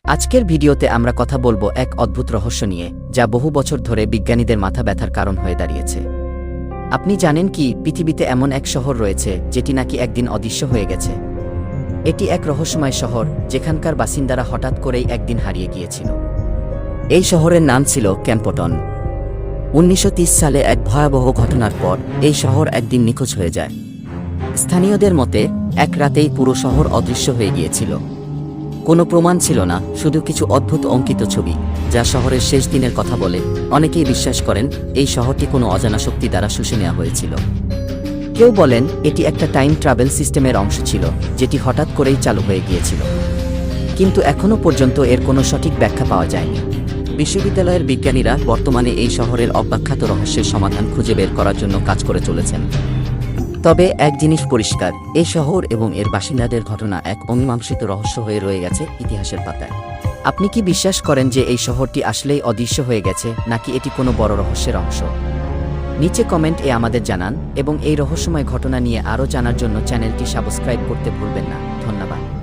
আজকের ভিডিওতে আমরা কথা বলবো এক অদ্ভুত রহস্য নিয়ে, যা বহু বছর ধরে বিজ্ঞানীদের মাথা ব্যথার কারণ হয়ে দাঁড়িয়েছে। আপনি জানেন কি, পৃথিবীতে এমন এক শহর রয়েছে যেটি নাকি একদিন অদৃশ্য হয়ে গেছে। এটি এক রহস্যময় শহর, যেখানকার বাসিন্দারা হঠাৎ করেই একদিন হারিয়ে গিয়েছিল। এই শহরের নাম ছিল ক্যাম্পটন। 1930 সালে এক ভয়াবহ ঘটনার পর এই শহর একদিন নিখোঁজ হয়ে যায়। স্থানীয়দের মতে এক রাতেই পুরো শহর অদৃশ্য হয়ে গিয়েছিল। কোনো প্রমাণ ছিল না, শুধু কিছু অদ্ভুত অঙ্কিত ছবি, যা শহরের শেষ দিনের কথা বলে। অনেকেই বিশ্বাস করেন এই শহরটি কোনো অজানা শক্তি দ্বারা শুষে নেওয়া হয়েছিল। কেউ বলেন এটি একটা টাইম ট্রাভেল সিস্টেমের অংশ ছিল, যেটি হঠাৎ করেই চালু হয়ে গিয়েছিল। কিন্তু এখনও পর্যন্ত এর কোনো সঠিক ব্যাখ্যা পাওয়া যায়নি। বিশ্ববিদ্যালয়ের বিজ্ঞানীরা বর্তমানে এই শহরের অব্যাখ্যাত রহস্যের সমাধান খুঁজে বের করার জন্য কাজ করে চলেছেন। তবে এক জিনিস পরিষ্কার, এই শহর এবং এর বাসিন্দাদের ঘটনা এক অমীমাংসিত রহস্য হয়ে রয়ে গেছে ইতিহাসের পাতায়। আপনি কি বিশ্বাস করেন যে এই শহরটি আসলেই অদৃশ্য হয়ে গেছে, নাকি এটি কোনো বড় রহস্যের অংশ? নিচে কমেন্টে আমাদের জানান, এবং এই রহস্যময় ঘটনা নিয়ে আরও জানার জন্য চ্যানেলটি সাবস্ক্রাইব করতে ভুলবেন না। ধন্যবাদ।